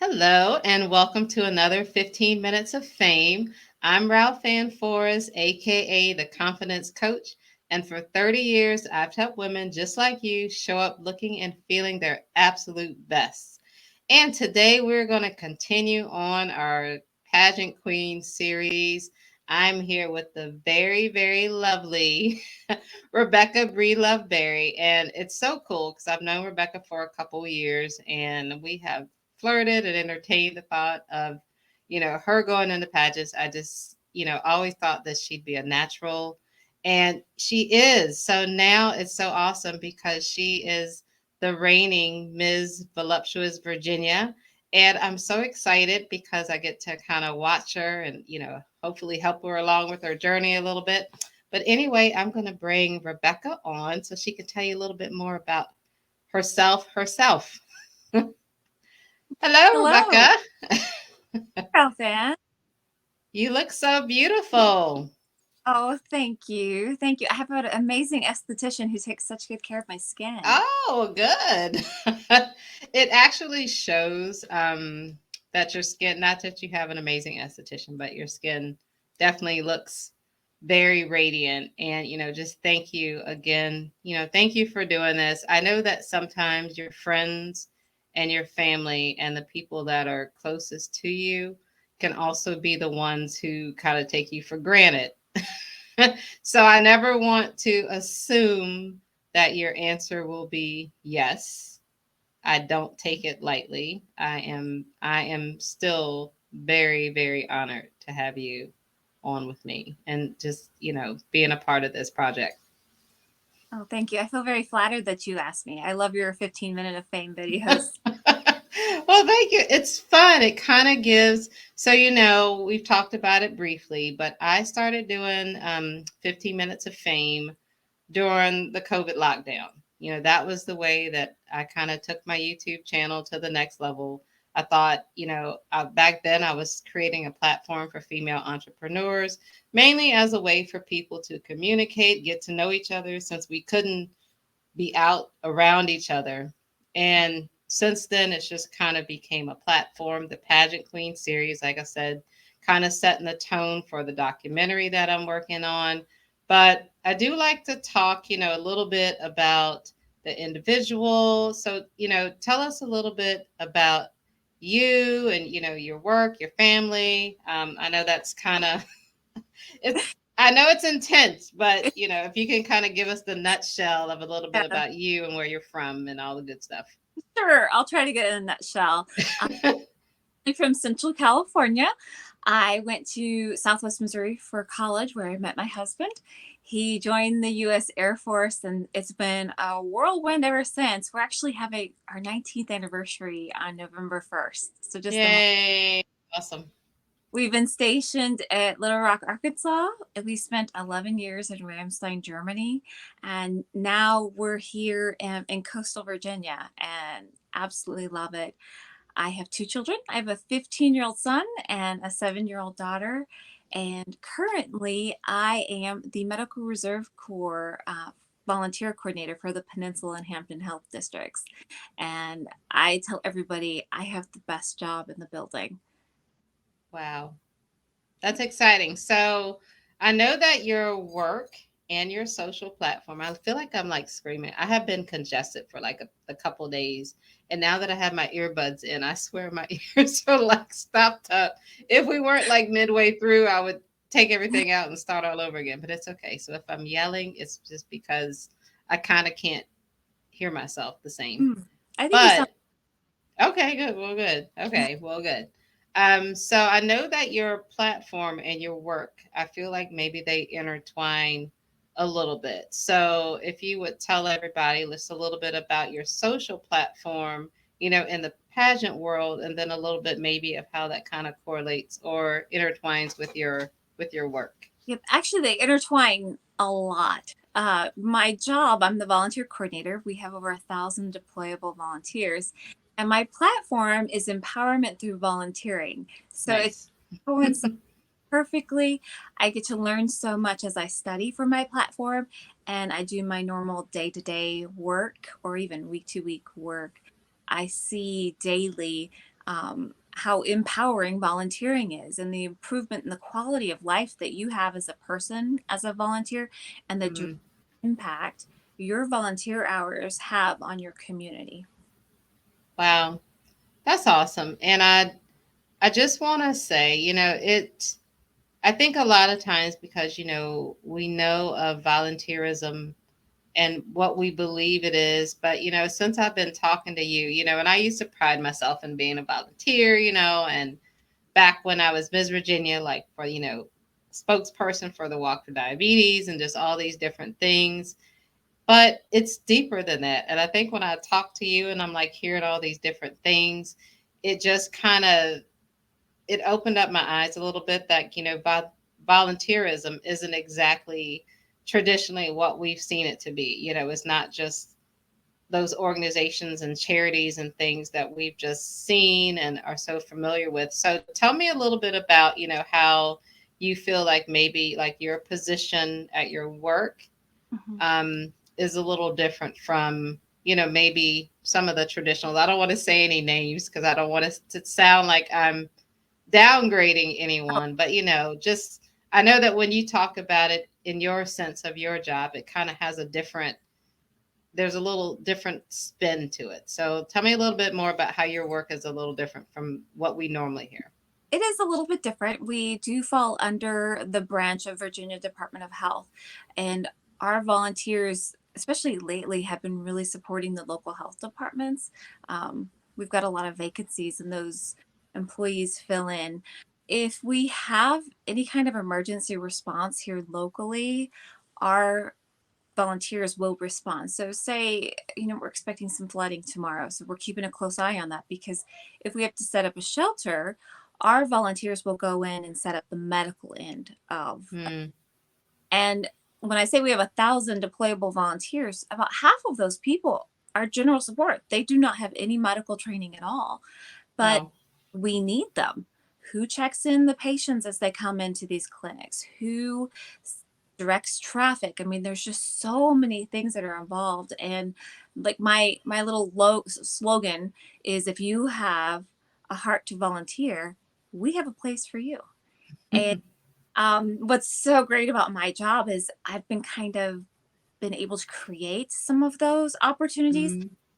Hello, and welcome to another 15 Minutes of Fame. I'm Ralph Ann Forrest, aka the Confidence Coach, and for 30 years, I've helped women just like you show up looking and feeling their absolute best. And today, we're going to continue on our Pageant Queen series. I'm here with the very, very lovely Rebecca Breedlove-Berry, and it's so cool because I've known Rebecca for a couple of years, and we have flirted and entertained the thought of, her going into pageants. I just, always thought that she'd be a natural, and she is. So now it's so awesome because she is the reigning Ms. Voluptuous Virginia. And I'm so excited because I get to kind of watch her and, hopefully help her along with her journey a little bit. But anyway, I'm going to bring Rebecca on so she can tell you a little bit more about herself. Hello, Hello, Rebecca. Ralph. You look so beautiful. Oh, thank you. Thank you. I have an amazing esthetician who takes such good care of my skin. Oh, good. It actually shows that your skin, not that you have an amazing esthetician, but your skin definitely looks very radiant. And, just thank you again. Thank you for doing this. I know that sometimes your friends and your family and the people that are closest to you can also be the ones who kind of take you for granted. So I never want to assume that your answer will be yes. I don't take it lightly. I am still very, very honored to have you on with me and just, being a part of this project. Oh, thank you. I feel very flattered that you asked me. I love your 15-minute of fame videos. Well, thank you. It's fun. It kind of gives, so, we've talked about it briefly, but I started doing 15 minutes of fame during the COVID lockdown. That was the way that I kind of took my YouTube channel to the next level. I thought, back then I was creating a platform for female entrepreneurs, mainly as a way for people to communicate, get to know each other since we couldn't be out around each other. And since then, it's just kind of became a platform. The Pageant Queen series, like I said, kind of setting the tone for the documentary that I'm working on. But I do like to talk, a little bit about the individual. So, tell us a little bit about you and, your work, your family. I know that's kind of it's I know it's intense, but if you can kind of give us the nutshell of a little bit Yeah, about you and where you're from and all the good stuff. sure. I'll try to get it in a nutshell. I'm from Central California. I went to Southwest Missouri for college where I met my husband. He joined the U.S. Air Force, and it's been a whirlwind ever since. We're actually having our 19th anniversary on November 1st. So just a Yay. Awesome. We've been stationed at Little Rock, Arkansas. We spent 11 years in Ramstein, Germany. And now we're here in coastal Virginia and absolutely love it. I have two children. I have a 15-year-old son and a 7-year-old daughter. And currently, I am the Medical Reserve Corps volunteer coordinator for the Peninsula and Hampton Health Districts. And I tell everybody I have the best job in the building. Wow. That's exciting. So I know that your work and your social platform, I feel like I'm like screaming. I have been congested for like a couple days. And now that I have my earbuds in, I swear my ears are like stopped up. If we weren't like midway through, I would take everything out and start all over again. But it's okay. So if I'm yelling, it's just because I kind of can't hear myself the same. Mm. I think you sound But okay, good. Well, good. Okay, well, good. So I know that your platform and your work, I feel like maybe they intertwine a little bit. So if you would tell everybody just a little bit about your social platform, in the pageant world, and then a little bit maybe of how that kind of correlates or intertwines with your work. Yep, actually, they intertwine a lot. My job, I'm the volunteer coordinator. We have over 1,000 deployable volunteers, and my platform is empowerment through volunteering. So it Nice. coincides perfectly. I get to learn so much as I study for my platform, and I do my normal day to day work or even week to week work. I see daily how empowering volunteering is and the improvement in the quality of life that you have as a person, as a volunteer, and the direct Mm, impact your volunteer hours have on your community. wow, that's awesome. And I just want to say, I think a lot of times because we know of volunteerism and what we believe it is, but since I've been talking to you, and I used to pride myself in being a volunteer, and back when I was Miss Virginia, like for spokesperson for the Walk for Diabetes and just all these different things. But it's deeper than that. And I think when I talk to you and I'm like hearing all these different things, it just kind of it opened up my eyes a little bit that volunteerism isn't exactly traditionally what we've seen it to be. It's not just those organizations and charities and things that we've just seen and are so familiar with. So tell me a little bit about how you feel like maybe like your position at your work Mhm. is a little different from maybe some of the traditionals. I don't want to say any names because I don't want it to sound like I'm downgrading Oh, anyone, but just I know that when you talk about it in your sense of your job, it kind of has a different there's a little different spin to it. So tell me a little bit more about how your work is a little different from what we normally hear. it is a little bit different. We do fall under the branch of Virginia Department of Health, and our volunteers, especially lately, have been really supporting the local health departments. We've got a lot of vacancies, and those employees fill in. If we have any kind of emergency response here locally, our volunteers will respond. So say, we're expecting some flooding tomorrow. So we're keeping a close eye on that because if we have to set up a shelter, our volunteers will go in and set up the medical end of. Hmm. And when I say we have 1,000 deployable volunteers, about half of those people are general support. They do not have any medical training at all, but Wow. we need them. Who checks in the patients as they come into these clinics? Who directs traffic? I mean, there's just so many things that are involved. And like my little slogan is, if you have a heart to volunteer, we have a place for you. And what's so great about my job is I've been kind of been able to create some of those opportunities.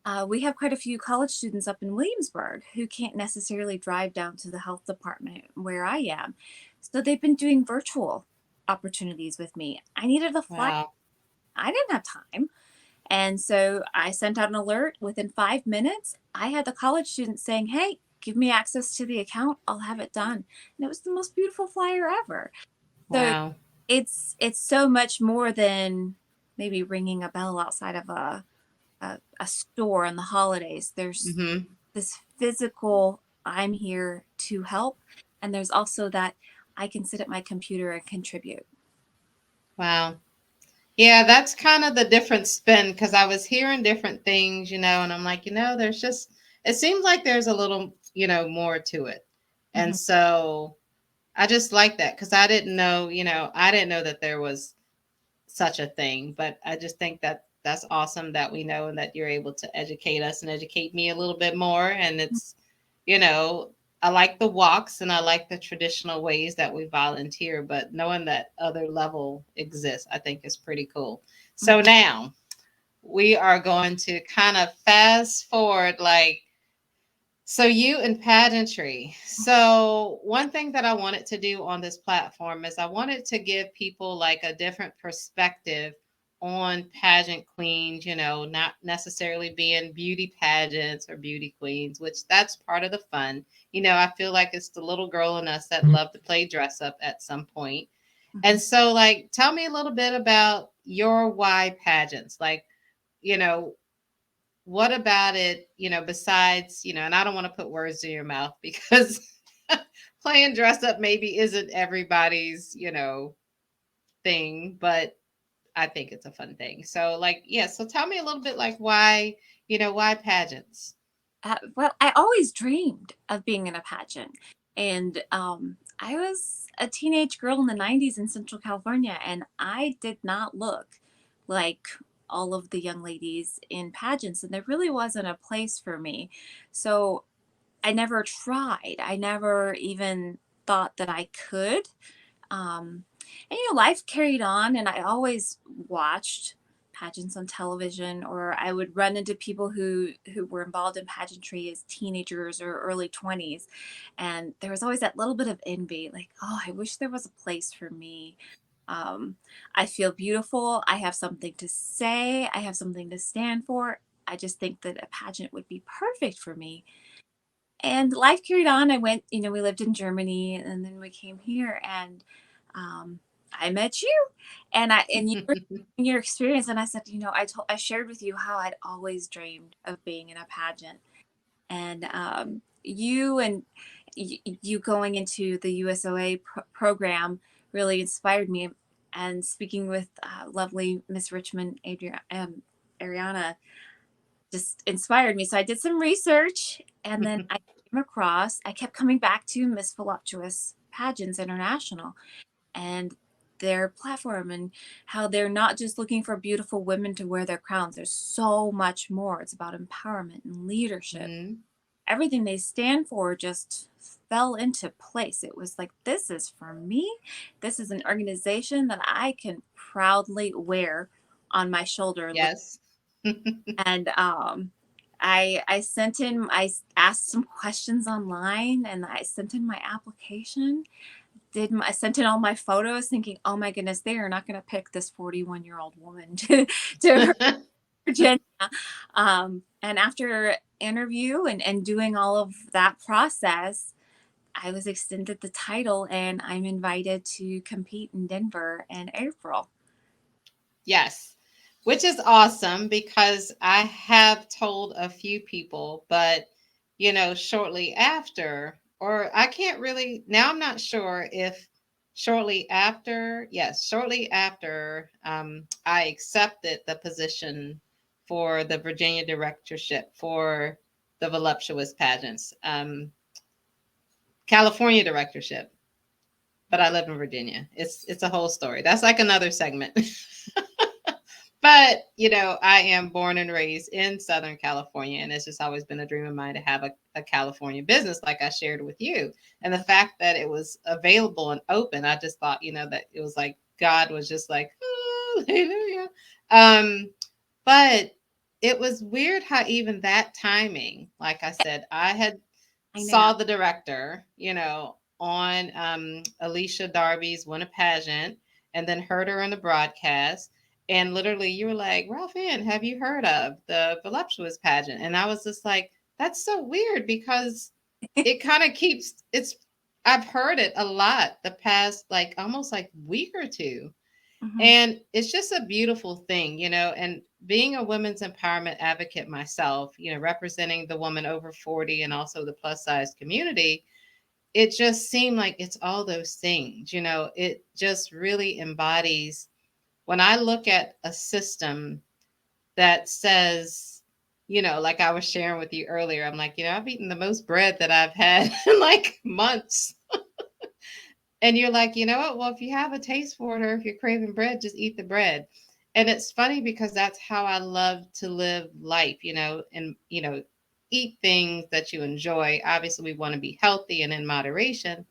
Mm, We have quite a few college students up in Williamsburg who can't necessarily drive down to the health department where I am. So they've been doing virtual opportunities with me. I needed a flight. wow. I didn't have time. And so I sent out an alert within 5 minutes. I had the college students saying, "Hey, give me access to the account. I'll have it done." And it was the most beautiful flyer ever. So Wow. it's so much more than maybe ringing a bell outside of a store on the holidays. There's Hmm. this physical, I'm here to help. And there's also that I can sit at my computer and contribute. Wow. Yeah, that's kind of the different spin because I was hearing different things, and I'm like, there's just, it seems like there's a little, more to it. And Mhm. so I just like that because I didn't know that there was such a thing, but I just think that that's awesome that we know and that you're able to educate us and educate me a little bit more. And it's, you know, I like the walks and I like the traditional ways that we volunteer, but knowing that other level exists, I think is pretty cool. So Mhm. now we are going to kind of fast forward like so you in pageantry. So one thing that I wanted to do on this platform is I wanted to give people like a different perspective on pageant queens, not necessarily being beauty pageants or beauty queens, which that's part of the fun. I feel like it's the little girl in us that love to play dress up at some point. Mhm. And so like tell me a little bit about your why pageants. Like, you know, what about it, besides, and I don't want to put words in your mouth because playing dress up maybe isn't everybody's, thing, but I think it's a fun thing. So like, yeah, so tell me a little bit like why pageants? Well, I always dreamed of being in a pageant. And I was a teenage girl in the 90s in Central California, and I did not look like all of the young ladies in pageants, and there really wasn't a place for me. So I never tried. I never even thought that I could. And life carried on, and I always watched pageants on television, or I would run into people who were involved in pageantry as teenagers or early 20s, and there was always that little bit of envy, like, oh, I wish there was a place for me. um, I feel beautiful, I have something to say, I have something to stand for. I just think that a pageant would be perfect for me. And life carried on. I went, we lived in Germany, and then we came here, and um, I met you, and you were in your experience, and I said, I shared with you how I'd always dreamed of being in a pageant, and you going into the USOA program really inspired me. And speaking with lovely Miss Richmond, Ariana, just inspired me. So I did some research, and then I came across, I kept coming back to Miss Voluptuous Pageants International and their platform, and how they're not just looking for beautiful women to wear their crowns. There's so much more. It's about empowerment and leadership. Mhm. Everything they stand for just fell into place. It was like, this is for me. This is an organization that I can proudly wear on my shoulder. Yes. And I sent in, I asked some questions online, and I sent in my application. I sent in all my photos, thinking, oh my goodness, they are not going to pick this 41-year-old woman to Virginia. And after interview and doing all of that process, I was extended the title, and I'm invited to compete in Denver in April. Yes, which is awesome because I have told a few people, but shortly after, or I can't really, now I'm not sure if shortly after, yes, shortly after I accepted the position for the Virginia directorship for the Voluptuous pageants, California directorship, but I live in Virginia. It's a whole story. That's like another segment. But, I am born and raised in Southern California, and it's just always been a dream of mine to have a California business like I shared with you. And the fact that it was available and open, I just thought, that it was like God was just like, hallelujah. Um, but it was weird how even that timing, like I said, I had I know. saw the director, on Alicia Darby's Win a Pageant, and then heard her on the broadcast. And literally, you were like, Ralph Ann, have you heard of the Voluptuous pageant? And I was just like, that's so weird because it kind of I've heard it a lot the past, like almost like week or two. Mhm. And it's just a beautiful thing, and being a women's empowerment advocate myself, representing the woman over 40 and also the plus size community, it just seemed like it's all those things, it just really embodies when I look at a system that says, like I was sharing with you earlier, I'm like, I've eaten the most bread that I've had in like months. And you're like, you know what? Well, if you have a taste for it or if you're craving bread, just eat the bread. And it's funny because that's how I love to live life, and, eat things that you enjoy. Obviously, we want to be healthy and in moderation,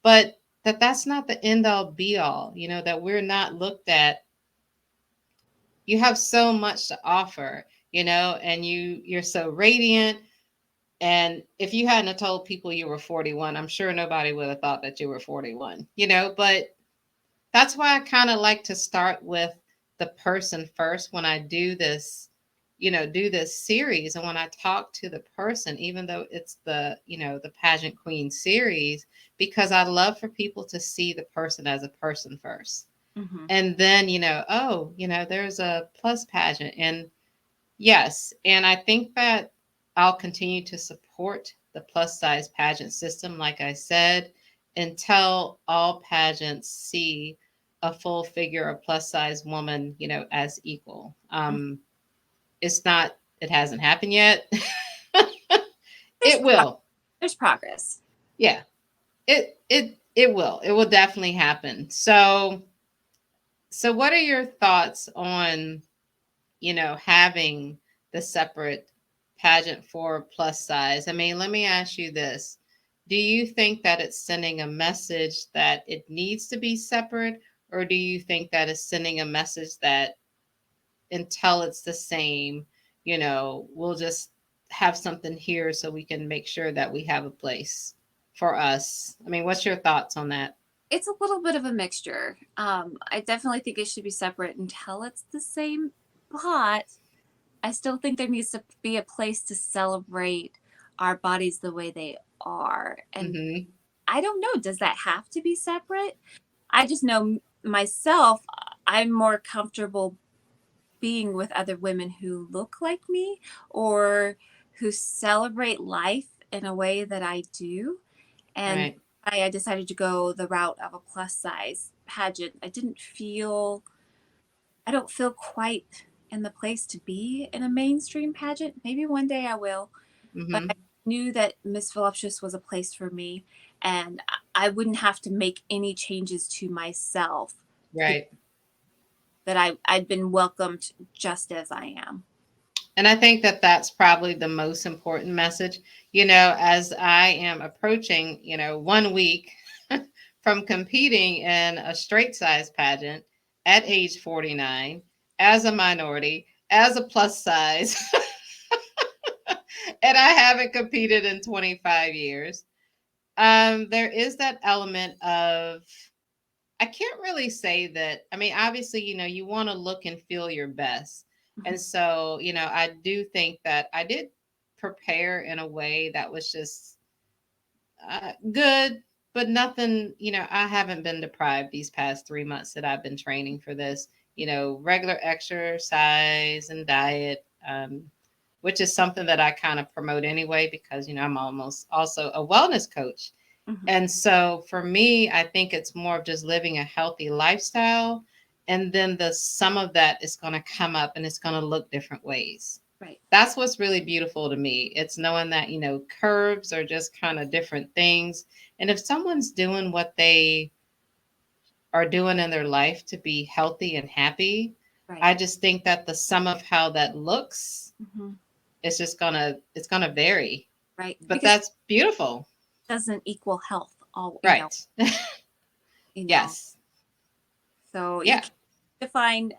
but that's not the end all be all, that we're not looked at. You have so much to offer, and you're so radiant. And if you hadn't have told people you were 41, I'm sure nobody would have thought that you were 41, but that's why I kind of like to start with the person first when I do this series. And when I talk to the person, even though it's the pageant queen series, because I love for people to see the person as a person first. Mhm. And then, oh, there's a plus pageant. And yes, and I think that I'll continue to support the plus size pageant system, like I said, until all pageants see a full figure or plus size woman, as equal. It hasn't happened yet. There's It will. there's progress. Yeah, it will. It will definitely happen. So what are your thoughts on, having the separate pageant for plus size. I mean, let me ask you this. Do you think that it's sending a message that it needs to be separate, or do you think that it's sending a message that until it's the same, we'll just have something here so we can make sure that we have a place for us? I mean, what's your thoughts on that? It's a little bit of a mixture. I definitely think it should be separate until it's the same, but I still think there needs to be a place to celebrate our bodies the way they are. And Mm-hmm. I don't know, does that have to be separate? I just know myself, I'm more comfortable being with other women who look like me or who celebrate life in a way that I do. And Right. I decided to go the route of a plus size pageant. I don't feel quite in the place to be in a mainstream pageant. Maybe one day I will, but Mm-hmm. I knew that Miss Voluptuous was a place for me, and I wouldn't have to make any changes to myself, Right. that I'd been welcomed just as I am. And I think that that's probably the most important message, as I am approaching, 1 week from competing in a straight size pageant at age 49 as a minority, as a plus size, and I haven't competed in 25 years. There is that element of, I can't really say that. I mean, obviously, you want to look and feel your best. And Mhm. so, I do think that I did prepare in a way that was just good, but nothing, I haven't been deprived these past 3 months that I've been training for this, regular exercise and diet, which is something that I kind of promote anyway, because, I'm almost also a wellness coach. Mhm. And so for me, I think it's more of just living a healthy lifestyle. And then the sum of that is going to come up and it's going to look different ways. Right. That's what's really beautiful to me. It's knowing that, curves are just kind of different things. And if someone's doing what they are doing in their life to be healthy and happy, Right. I just think that the sum of how that looks, Mhm. it's gonna vary. Right. But Because that's beautiful. it doesn't equal health, Right. you know. Yes. So you Yeah. can define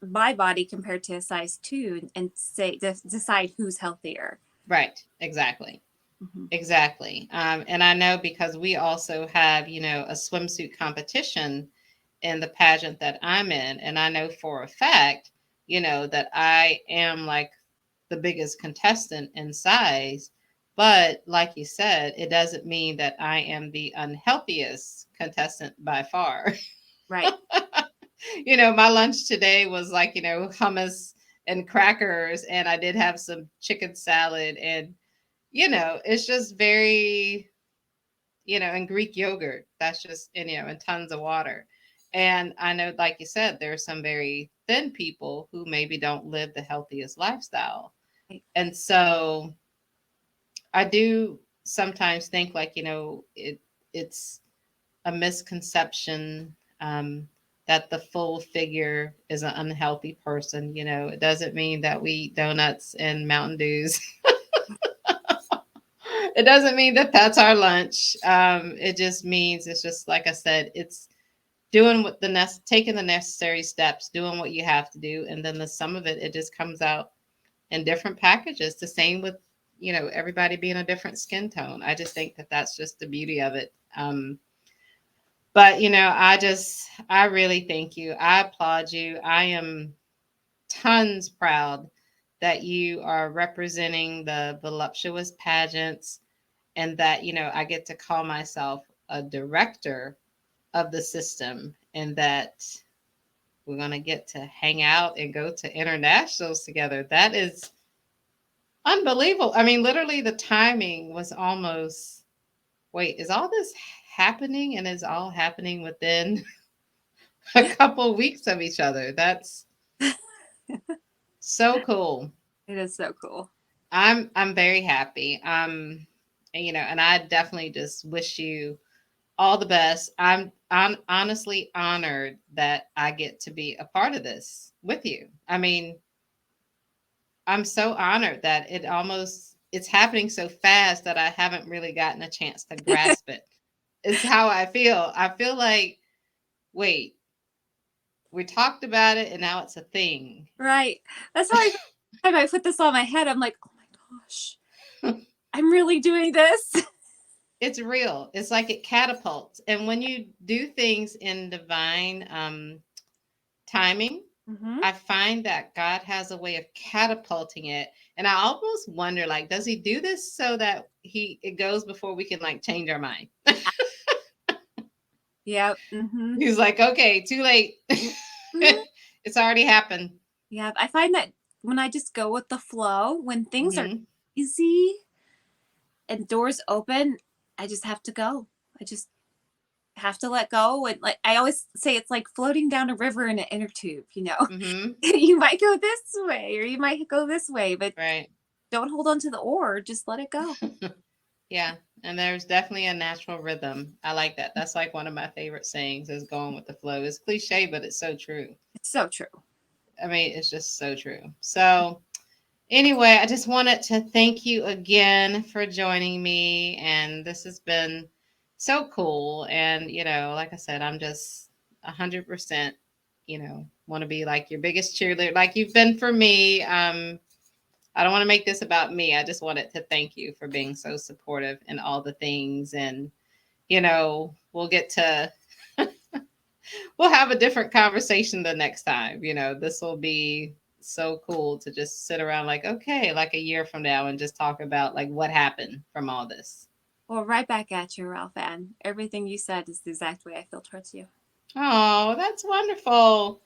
my body compared to a size two and say decide who's healthier. Right. Exactly. Hmm. Exactly. And I know because we also have, a swimsuit competition in the pageant that I'm in. And I know for a fact, that I am like the biggest contestant in size. But like you said, it doesn't mean that I am the unhealthiest contestant by far. Right. My lunch today was like, hummus and crackers. And I did have some chicken salad. And it's just very, and Greek yogurt. That's just, and tons of water. And I know, like you said, there are some very thin people who maybe don't live the healthiest lifestyle. Right. And so I do sometimes think like, it's a misconception, that the full figure is an unhealthy person. It doesn't mean that we eat donuts and Mountain Dews. It doesn't mean that that's our lunch. It just means it's just like I said, it's doing what taking the necessary steps, doing what you have to do, and then the sum of it, it just comes out in different packages. The same with everybody being a different skin tone. I just think that that's just the beauty of it. But I really thank you. I applaud you. I am tons proud that you are representing the voluptuous pageants, and that I get to call myself a director of the system, and that we're going to get to hang out and go to internationals together. That is unbelievable. I mean, literally the timing was almost, wait, is all this happening, and is all happening within a couple weeks of each other? That's so cool. It is so cool. I'm very happy. And I definitely just wish you all the best. I'm honestly honored that I get to be a part of this with you. I mean, I'm so honored that it's happening so fast that I haven't really gotten a chance to grasp it. It's how I feel. I feel like, wait, we talked about it and now it's a thing. Right. That's how I feel every time I put this on my head. I'm like, oh my gosh, I'm really doing this. It's real. It's like it catapults. And when you do things in divine timing, Hmm. I find that God has a way of catapulting it. And I almost wonder, like, does he do this so that it goes before we can like change our mind? Yep. Hmm. He's like, okay, too late. Hmm. It's already happened. Yep. I find that when I just go with the flow, when things are Hmm. easy and doors open, I just have to go. I just have to let go. And like I always say, it's like floating down a river in an inner tube, you know. Hmm. You might go this way or you might go this way, but Right. don't hold on to the oar. Just let it go. Yeah. And there's definitely a natural rhythm. I like that. That's like one of my favorite sayings is going with the flow. It's cliche, but it's so true. It's so true. I mean, it's just so true. So, anyway, I just wanted to thank you again for joining me. And this has been so cool. And, like I said, I'm just 100%, want to be like your biggest cheerleader, like you've been for me. I don't want to make this about me. I just wanted to thank you for being so supportive in all the things. And, we'll get to we'll have a different conversation the next time. This will be so cool to just sit around like, okay, like a year from now and just talk about like what happened from all this. Well, right back at you, Ralph. And everything you said is the exact way I feel towards you. Oh, that's wonderful.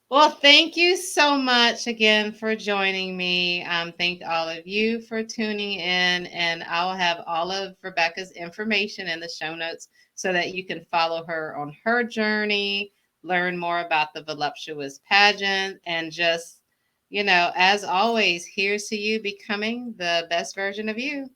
Well, thank you so much again for joining me. Thank all of you for tuning in, and I'll have all of Rebecca's information in the show notes so that you can follow her on her journey, learn more about the Voluptuous pageant, and just, as always, here's to you becoming the best version of you.